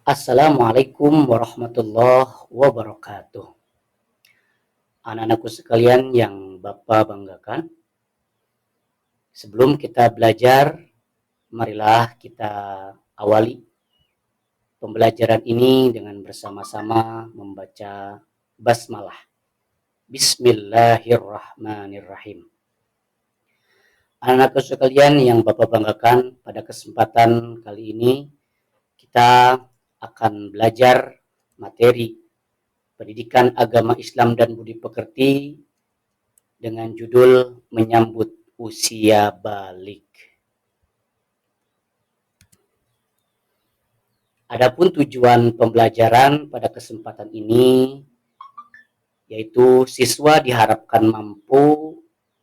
Assalamualaikum warahmatullahi wabarakatuh. Anak-anakku sekalian yang Bapak banggakan, sebelum kita belajar, marilah kita awali pembelajaran ini dengan bersama-sama membaca basmalah. Bismillahirrahmanirrahim. Anak-anakku sekalian yang Bapak banggakan, pada kesempatan kali ini kita akan belajar materi Pendidikan Agama Islam dan Budi Pekerti dengan judul Menyambut Usia Balik. Adapun tujuan pembelajaran pada kesempatan ini yaitu siswa diharapkan mampu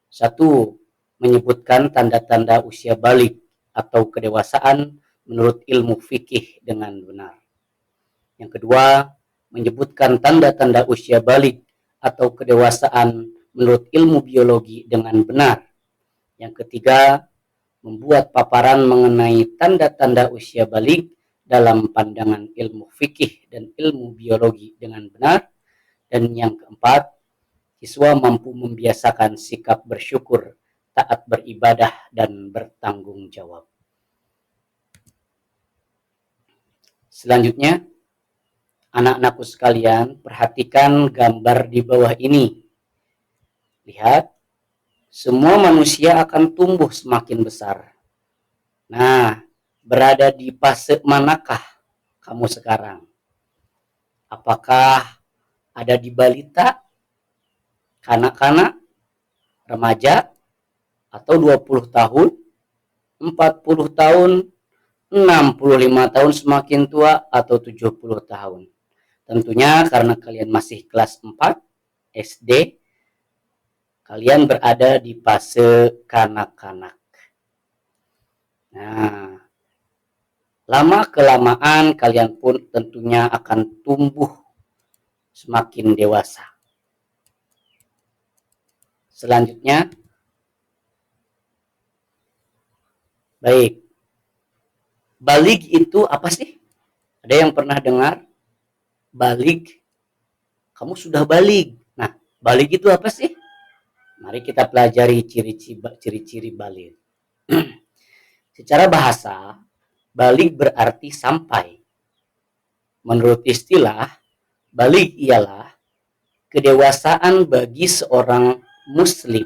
satu, menyebutkan tanda-tanda usia balik atau kedewasaan menurut ilmu fikih dengan benar. Yang kedua, menyebutkan tanda-tanda usia balik atau kedewasaan menurut ilmu biologi dengan benar. Yang ketiga, membuat paparan mengenai tanda-tanda usia balik dalam pandangan ilmu fikih dan ilmu biologi dengan benar. Dan yang keempat, siswa mampu membiasakan sikap bersyukur, taat beribadah, dan bertanggung jawab. Selanjutnya, anak-anakku sekalian, perhatikan gambar di bawah ini. Lihat, semua manusia akan tumbuh semakin besar. Nah, berada di fase manakah kamu sekarang? Apakah ada di balita, kanak-kanak, remaja, atau 20 tahun, 40 tahun, 65 tahun semakin tua, atau 70 tahun? Tentunya karena kalian masih kelas 4 SD, kalian berada di fase kanak-kanak. Nah, lama-kelamaan kalian pun tentunya akan tumbuh semakin dewasa. Selanjutnya, baik, balik itu apa sih? Ada yang pernah dengar? Balik, kamu sudah balik. Nah, balik itu apa sih? Mari kita pelajari ciri-ciri balik. Secara bahasa, balik berarti sampai. Menurut istilah, balik ialah kedewasaan bagi seorang muslim,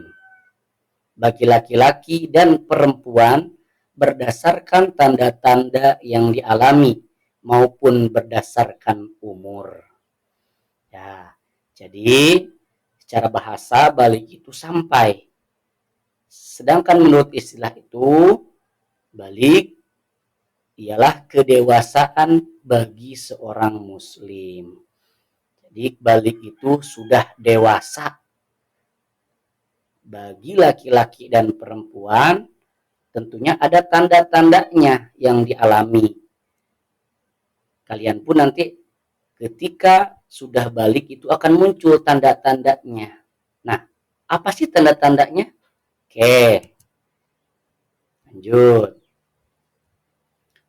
bagi laki-laki dan perempuan berdasarkan tanda-tanda yang dialami maupun berdasarkan umur. Ya, jadi secara bahasa balik itu sampai. Sedangkan menurut istilah itu, balik ialah kedewasaan bagi seorang muslim. Jadi balik itu sudah dewasa. Bagi laki-laki dan perempuan tentunya ada tanda-tandanya yang dialami. Kalian pun nanti ketika sudah balik itu akan muncul tanda-tandanya. Nah, apa sih tanda-tandanya? Oke, lanjut.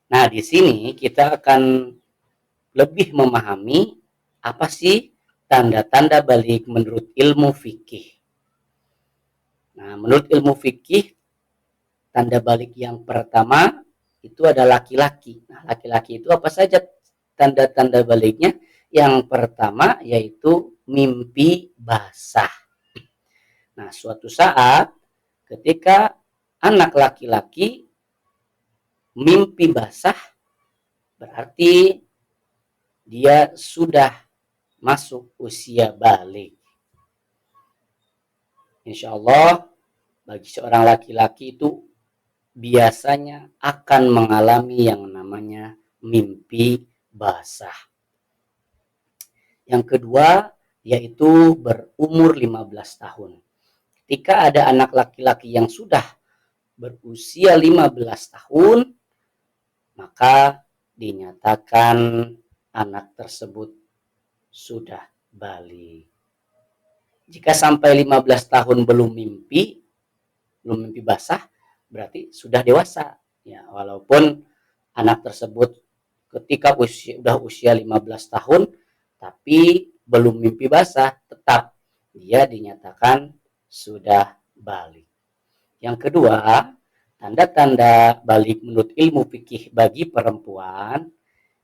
Nah, di sini kita akan lebih memahami apa sih tanda-tanda balik menurut ilmu fikih. Nah, menurut ilmu fikih, tanda balik yang pertama itu ada laki-laki. Nah, laki-laki itu apa saja tanda-tanda baliknya? Yang pertama yaitu mimpi basah. Nah, suatu saat ketika anak laki-laki mimpi basah, berarti dia sudah masuk usia balik. Insya Allah, bagi seorang laki-laki itu biasanya akan mengalami yang namanya mimpi basah. Yang kedua, yaitu berumur 15 tahun. Ketika ada anak laki-laki yang sudah berusia 15 tahun, maka dinyatakan anak tersebut sudah balik. Jika sampai 15 tahun belum mimpi basah, berarti sudah dewasa. Ya, walaupun anak tersebut ketika udah usia 15 tahun tapi belum mimpi basah, tetap dia dinyatakan sudah balik. Yang kedua, tanda-tanda balik menurut ilmu fikih bagi perempuan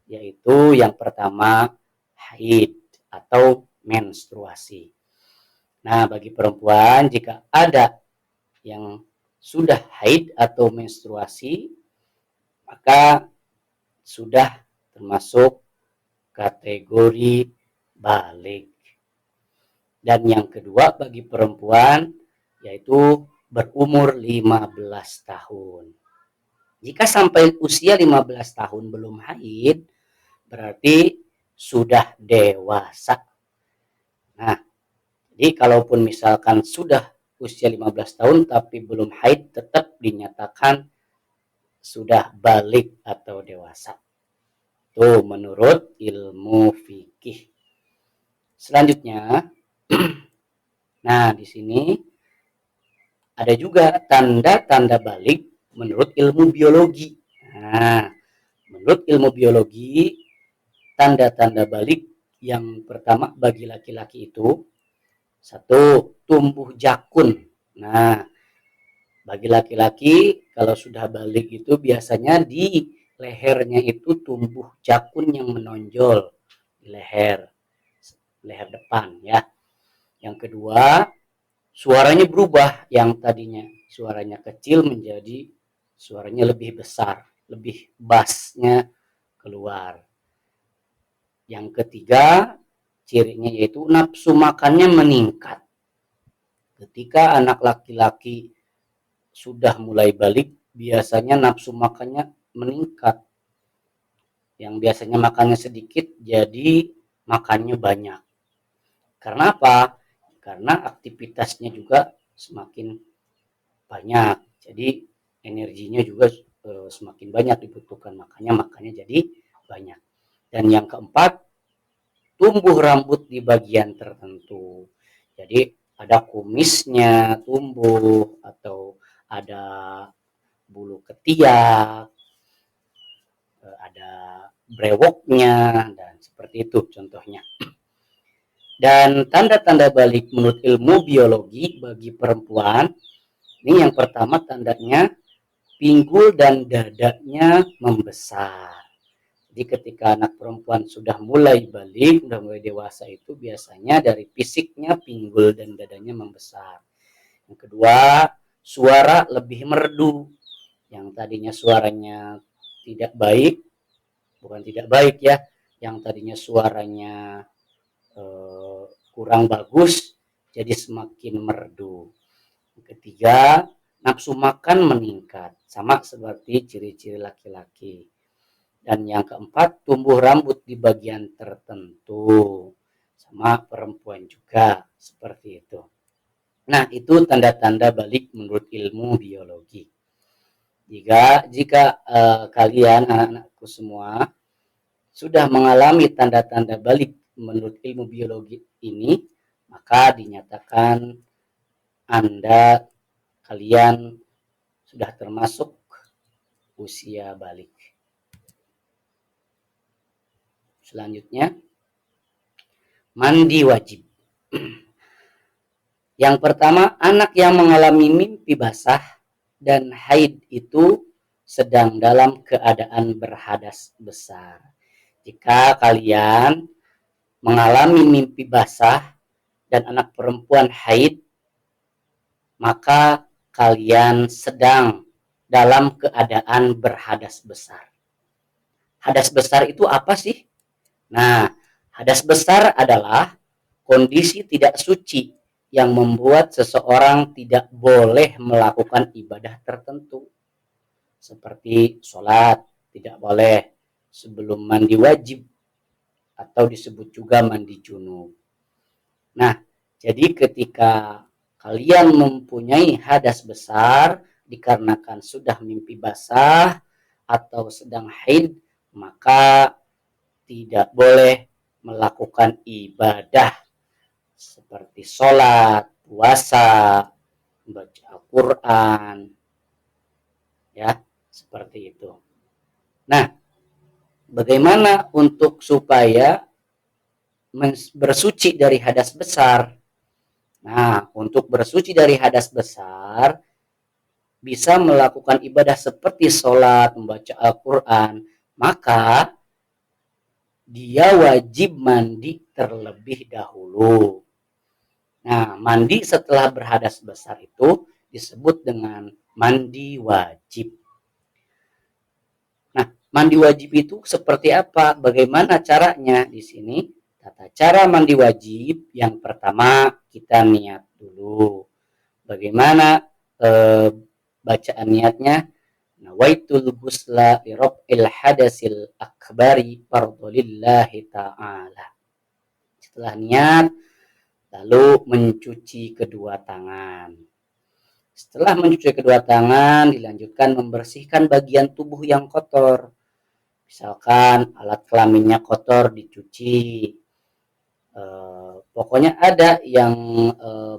yaitu yang pertama haid atau menstruasi. Nah, bagi perempuan jika ada yang sudah haid atau menstruasi, maka sudah termasuk kategori balik. Dan yang kedua bagi perempuan yaitu berumur 15 tahun. Jika sampai usia 15 tahun belum haid, berarti sudah dewasa. Nah, jadi kalaupun misalkan sudah usia 15 tahun tapi belum haid, tetap dinyatakan sudah balik atau dewasa. Itu menurut ilmu fikih. Selanjutnya, nah di sini ada juga tanda-tanda balik menurut ilmu biologi. Nah, menurut ilmu biologi, tanda-tanda balik yang pertama bagi laki-laki itu satu, tumbuh jakun. Nah, bagi laki-laki kalau sudah balik itu biasanya di lehernya itu tumbuh jakun yang menonjol di leher depan ya. Yang kedua, suaranya berubah, yang tadinya suaranya kecil menjadi suaranya lebih besar, lebih bassnya keluar. Yang ketiga, cirinya yaitu nafsu makannya meningkat. Ketika anak laki-laki sudah mulai balik, biasanya nafsu makannya meningkat. Yang biasanya makannya sedikit, jadi makannya banyak. Karena apa? Karena aktivitasnya juga semakin banyak. Jadi energinya juga semakin banyak dibutuhkan, makanya makannya jadi banyak. Dan yang keempat, tumbuh rambut di bagian tertentu. Jadi ada kumisnya tumbuh atau ada bulu ketiak, ada brewoknya dan seperti itu contohnya. Dan tanda-tanda balik menurut ilmu biologi bagi perempuan, ini yang pertama tandanya pinggul dan dadanya membesar. Jadi ketika anak perempuan sudah mulai balik, sudah mulai dewasa itu biasanya dari fisiknya pinggul dan dadanya membesar. Yang kedua, suara lebih merdu. Yang tadinya suaranya tidak baik, bukan tidak baik ya, yang tadinya suaranya kurang bagus, jadi semakin merdu. Yang ketiga, nafsu makan meningkat, sama seperti ciri-ciri laki-laki. Dan yang keempat, tumbuh rambut di bagian tertentu, sama perempuan juga seperti itu. Nah, itu tanda-tanda balik menurut ilmu biologi. Jika kalian anak-anakku semua sudah mengalami tanda-tanda balik menurut ilmu biologi ini, maka dinyatakan kalian sudah termasuk usia balik. Selanjutnya, mandi wajib. Yang pertama, anak yang mengalami mimpi basah dan haid itu sedang dalam keadaan berhadas besar. Jika kalian mengalami mimpi basah dan anak perempuan haid, maka kalian sedang dalam keadaan berhadas besar. Hadas besar itu apa sih? Nah, hadas besar adalah kondisi tidak suci yang membuat seseorang tidak boleh melakukan ibadah tertentu. Seperti sholat, tidak boleh sebelum mandi wajib, atau disebut juga mandi junub. Nah, jadi ketika kalian mempunyai hadas besar dikarenakan sudah mimpi basah atau sedang haid, maka tidak boleh melakukan ibadah seperti sholat, puasa, baca Al-Quran, ya seperti itu. Nah, bagaimana untuk supaya bersuci dari hadas besar? Nah, untuk bersuci dari hadas besar, bisa melakukan ibadah seperti sholat, membaca Al-Quran, maka dia wajib mandi terlebih dahulu. Nah, mandi setelah berhadas besar itu disebut dengan mandi wajib. Nah, mandi wajib itu seperti apa? Bagaimana caranya? Di sini tata cara mandi wajib. Yang pertama kita niat dulu. Bagaimana bacaan niatnya? Nawaitul ghusla li rabbil hadasil akbari fardhulillahi ta'ala. Setelah niat, lalu mencuci kedua tangan. Setelah mencuci kedua tangan, dilanjutkan membersihkan bagian tubuh yang kotor. Misalkan alat kelaminnya kotor, dicuci. Pokoknya ada yang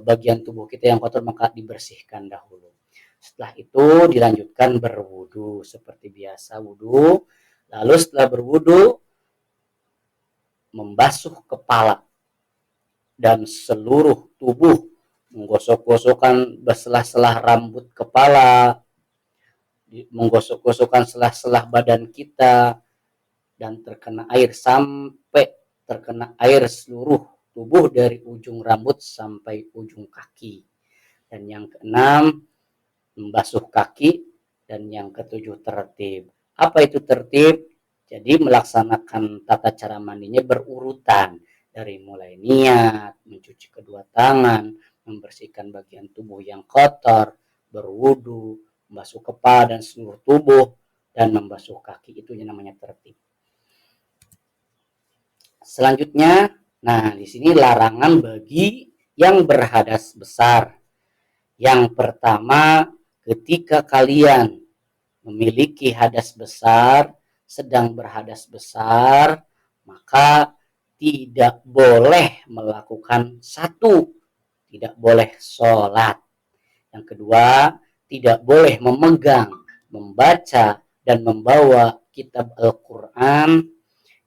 bagian tubuh kita yang kotor, maka dibersihkan dahulu. Setelah itu dilanjutkan berwudu seperti biasa wudu. Lalu setelah berwudu, membasuh kepala dan seluruh tubuh, menggosok-gosokkan selah-selah rambut kepala, menggosok-gosokkan selah-selah badan kita, dan terkena air sampai terkena air seluruh tubuh dari ujung rambut sampai ujung kaki. Dan yang keenam, membasuh kaki. Dan yang ketujuh, tertib. Apa itu tertib? Jadi melaksanakan tata cara mandinya berurutan. Dari mulai niat, mencuci kedua tangan, membersihkan bagian tubuh yang kotor, berwudu, membasuh kepala dan seluruh tubuh, dan membasuh kaki. Itu yang namanya tertib. Selanjutnya, nah di sini larangan bagi yang berhadas besar. Yang pertama, ketika kalian memiliki hadas besar, sedang berhadas besar, maka tidak boleh melakukan satu, tidak boleh sholat. Yang kedua, tidak boleh memegang, membaca, dan membawa kitab Al-Quran.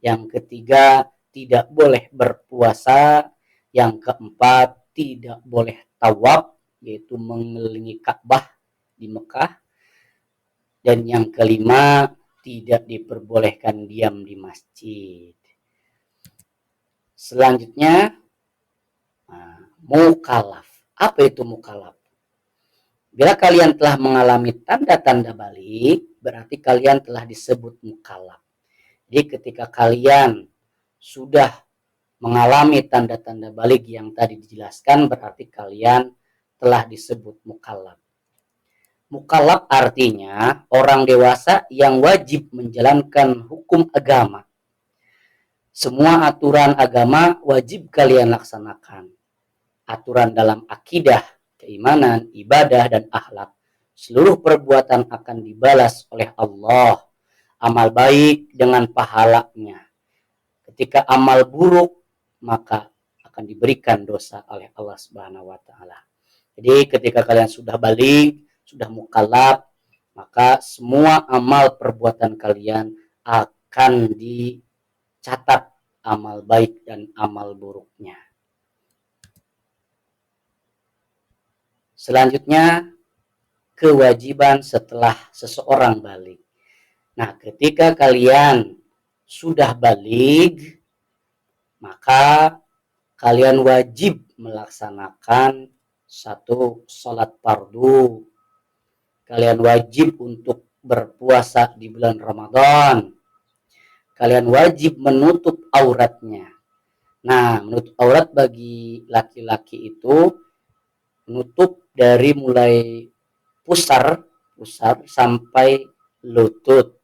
Yang ketiga, tidak boleh berpuasa. Yang keempat, tidak boleh tawaf, yaitu mengelilingi Ka'bah di Mekah. Dan yang kelima, tidak diperbolehkan diam di masjid. Selanjutnya, mukallaf. Apa itu mukallaf? Bila kalian telah mengalami tanda-tanda balik, berarti kalian telah disebut mukallaf. Jadi ketika kalian sudah mengalami tanda-tanda balik yang tadi dijelaskan, berarti kalian telah disebut mukallaf. Mukallaf artinya orang dewasa yang wajib menjalankan hukum agama. Semua aturan agama wajib kalian laksanakan. Aturan dalam akidah, keimanan, ibadah, dan akhlak. Seluruh perbuatan akan dibalas oleh Allah. Amal baik dengan pahalanya. Ketika amal buruk, maka akan diberikan dosa oleh Allah Subhanahu wa Ta'ala. Jadi ketika kalian sudah balik, sudah mukallaf, maka semua amal perbuatan kalian akan dicatat amal baik dan amal buruknya. Selanjutnya, kewajiban setelah seseorang balik. Nah, ketika kalian sudah balik, maka kalian wajib melaksanakan satu sholat fardu. Kalian wajib untuk berpuasa di bulan Ramadan. Kalian wajib menutup auratnya. Nah, menutup aurat bagi laki-laki itu menutup dari mulai pusar sampai lutut.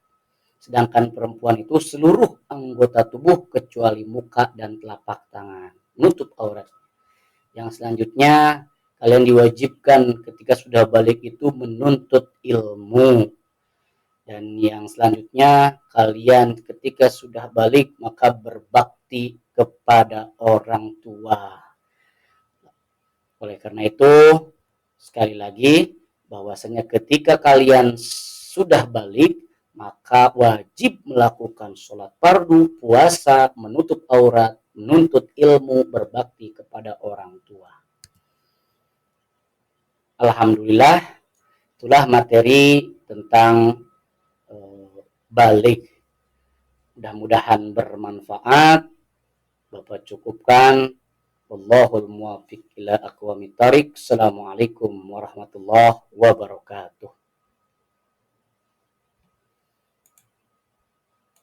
Sedangkan perempuan itu seluruh anggota tubuh kecuali muka dan telapak tangan. Menutup aurat. Yang selanjutnya, kalian diwajibkan ketika sudah balik itu menuntut ilmu. Dan yang selanjutnya, kalian ketika sudah balik maka berbakti kepada orang tua. Oleh karena itu, sekali lagi, bahwasanya ketika kalian sudah balik, maka wajib melakukan sholat fardu, puasa, menutup aurat, menuntut ilmu, berbakti kepada orang tua. Alhamdulillah, itulah materi tentang balik. Mudah-mudahan bermanfaat. Bapak cukupkan. Wallahul muwaffiq ila aqwamit thoriq. Assalamualaikum warahmatullahi wabarakatuh.